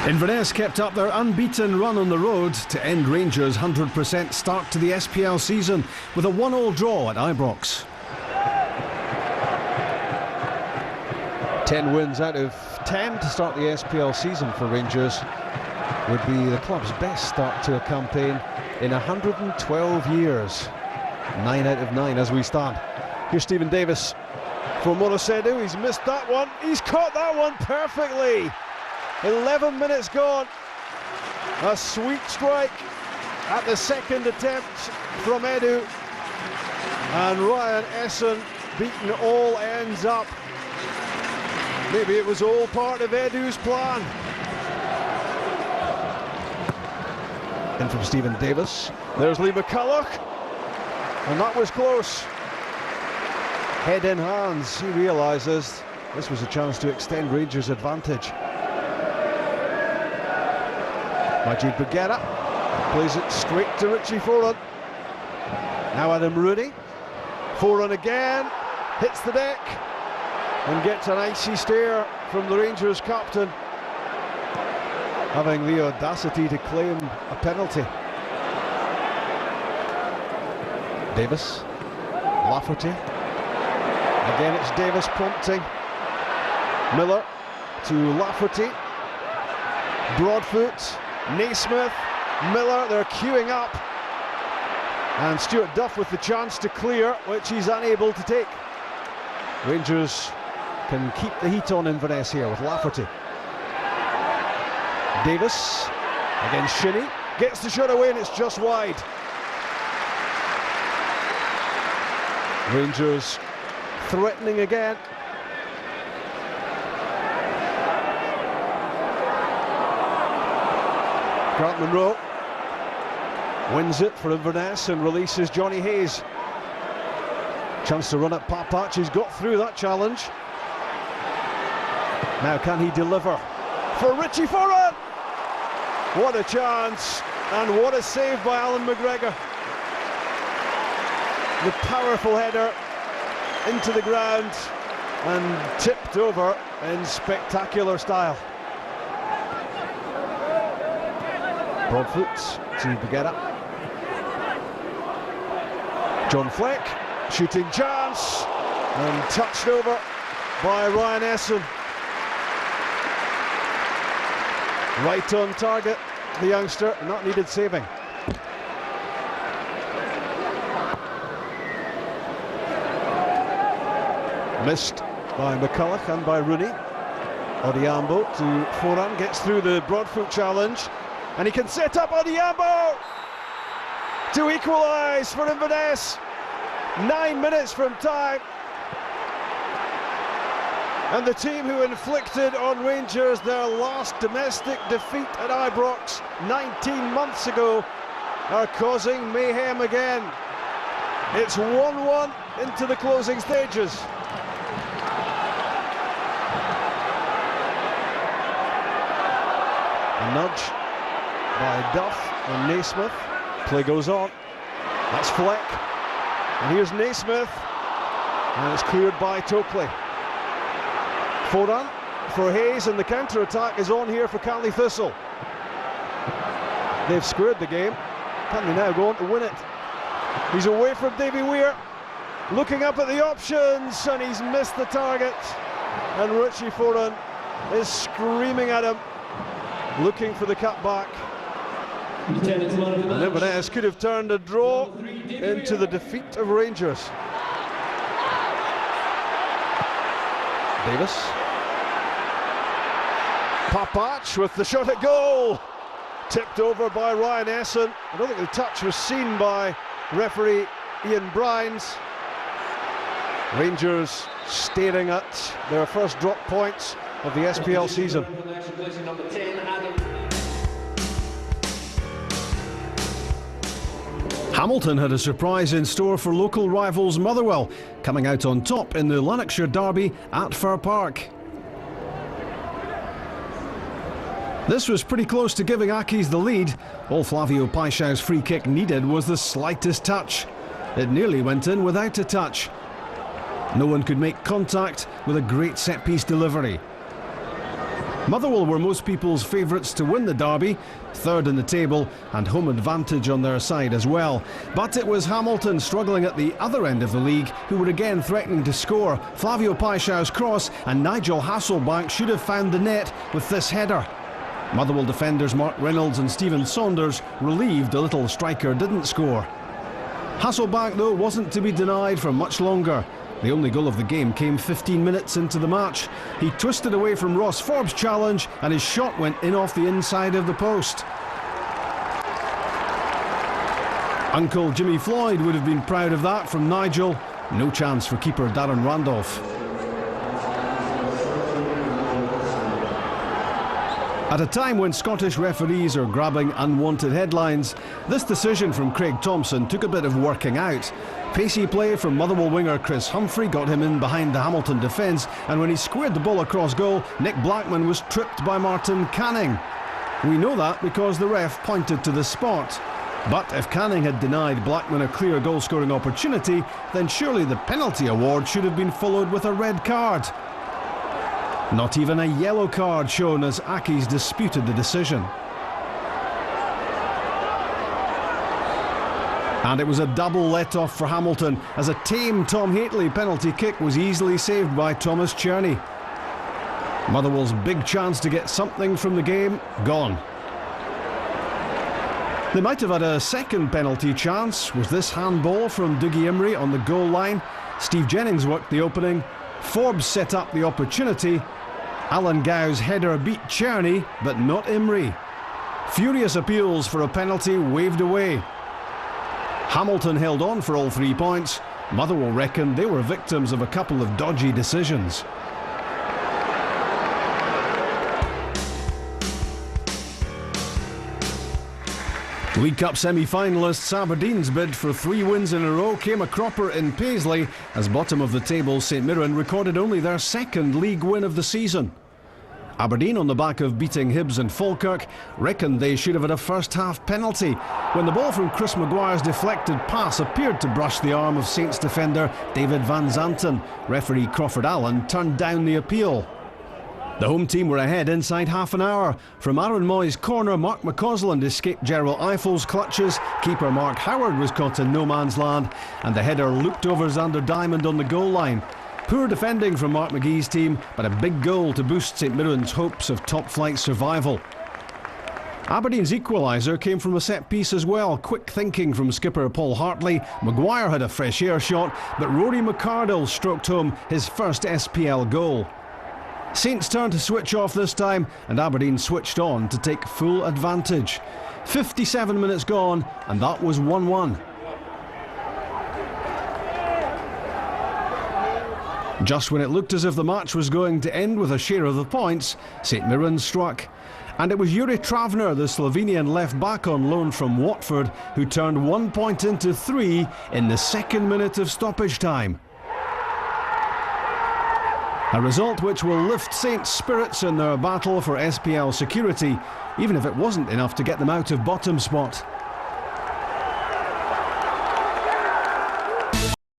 Inverness kept up their unbeaten run on the road to end Rangers' 100% start to the SPL season with a 1-1 draw at Ibrox. 10 wins out of 10 to start the SPL season for Rangers would be the club's best start to a campaign in 112 years. 9 out of 9 as we stand. Here's Stephen Davis for Monocedu. He's missed that one. He's caught that one perfectly. 11 minutes gone. A sweet strike at the second attempt from Edu. And Ryan Essen beaten all ends up. Maybe it was all part of Edu's plan. In from Stephen Davis. There's Lee McCulloch. And that was close. Head in hands. He realises this was a chance to extend Rangers' advantage. Majid Bugera plays it straight to Richie Foran. Now Adam Rooney. Foran again. Hits the deck. And gets an icy stare from the Rangers captain, having the audacity to claim a penalty. Davis, Lafferty, again it's Davis prompting, Miller to Lafferty, Broadfoot, Naismith, Miller, they're queuing up, and Stuart Duff with the chance to clear, which he's unable to take. Rangers can keep the heat on Inverness here with Lafferty. Davis against Shinnie, gets the shot away and it's just wide. Rangers threatening again. Grant Monroe wins it for Inverness and releases Johnny Hayes. Chance to run at Papach, he's got through that challenge. Now can he deliver for Richie Foran? What a chance, and what a save by Alan McGregor. The powerful header into the ground and tipped over in spectacular style. Broadfoot to Bugera. John Fleck, shooting chance, and touched over by Ryan Essen. Right on target, the youngster, not needed saving. Missed by McCulloch and by Rooney. Odiambo to Foran, gets through the Broadfoot challenge, and he can set up Odiambo to equalise for Inverness. 9 minutes from time. And the team who inflicted on Rangers their last domestic defeat at Ibrox 19 months ago are causing mayhem again. It's 1-1 into the closing stages. A nudge by Duff and Naismith. Play goes on. That's Fleck. And here's Naismith. And it's cleared by Tokley. Foran for Hayes, and the counter-attack is on here for Canley Thistle. They've squared the game. Can they now go on to win it? He's away from Davy Weir, looking up at the options, and he's missed the target. And Richie Foran is screaming at him, looking for the cutback. And Inverness could have turned a draw into the defeat of Rangers. Davis. Papach with the shot at goal. Tipped over by Ryan Essen. I don't think the touch was seen by referee Ian Brines. Rangers staring at their first drop points of the SPL season. Hamilton had a surprise in store for local rivals Motherwell, coming out on top in the Lanarkshire derby at Fir Park. This was pretty close to giving Accies the lead. All Flavio Paixão's free kick needed was the slightest touch. It nearly went in without a touch. No one could make contact with a great set-piece delivery. Motherwell were most people's favourites to win the derby, third in the table and home advantage on their side as well. But it was Hamilton struggling at the other end of the league who were again threatening to score. Flavio Paixão's cross and Nigel Hasselbaink should have found the net with this header. Motherwell defenders Mark Reynolds and Stephen Saunders relieved the little striker didn't score. Hasselbaink though wasn't to be denied for much longer. The only goal of the game came 15 minutes into the match. He twisted away from Ross Forbes' challenge and his shot went in off the inside of the post. Uncle Jimmy Floyd would have been proud of that from Nigel. No chance for keeper Darren Randolph. At a time when Scottish referees are grabbing unwanted headlines, this decision from Craig Thompson took a bit of working out. Pacey play from Motherwell winger Chris Humphrey got him in behind the Hamilton defence, and when he squared the ball across goal, Nick Blackman was tripped by Martin Canning. We know that because the ref pointed to the spot. But if Canning had denied Blackman a clear goal-scoring opportunity, then surely the penalty award should have been followed with a red card. Not even a yellow card shown as Accies disputed the decision. And it was a double let-off for Hamilton as a tame Tom Hateley penalty kick was easily saved by Thomas Cherney. Motherwell's big chance to get something from the game, gone. They might have had a second penalty chance. Was this handball from Dougie Imrie on the goal line? Steve Jennings worked the opening. Forbes set up the opportunity. Alan Gow's header beat Cherney, but not Imrie. Furious appeals for a penalty waved away. Hamilton held on for all 3 points. Motherwell reckoned they were victims of a couple of dodgy decisions. League Cup semi-finalists Aberdeen's bid for 3 wins in a row came a cropper in Paisley as bottom of the table St Mirren recorded only their second league win of the season. Aberdeen, on the back of beating Hibs and Falkirk, reckoned they should have had a first-half penalty when the ball from Chris Maguire's deflected pass appeared to brush the arm of Saints defender David Van Zanten. Referee Crawford Allen turned down the appeal. The home team were ahead inside half an hour. From Aaron Moy's corner, Mark McCausland escaped Gerald Eiffel's clutches. Keeper Mark Howard was caught in no man's land, and the header looped over Xander Diamond on the goal line. Poor defending from Mark McGee's team, but a big goal to boost St Mirren's hopes of top-flight survival. Aberdeen's equaliser came from a set-piece as well. Quick thinking from skipper Paul Hartley. Maguire had a fresh air shot, but Rory McCardle stroked home his first SPL goal. Saints turned to switch off this time, and Aberdeen switched on to take full advantage. 57 minutes gone, and that was 1-1. Just when it looked as if the match was going to end with a share of the points, St Mirren struck. And it was Jure Travner, the Slovenian left-back on loan from Watford, who turned 1 point into 3 in the second minute of stoppage time. A result which will lift Saints' spirits in their battle for SPL security, even if it wasn't enough to get them out of bottom spot.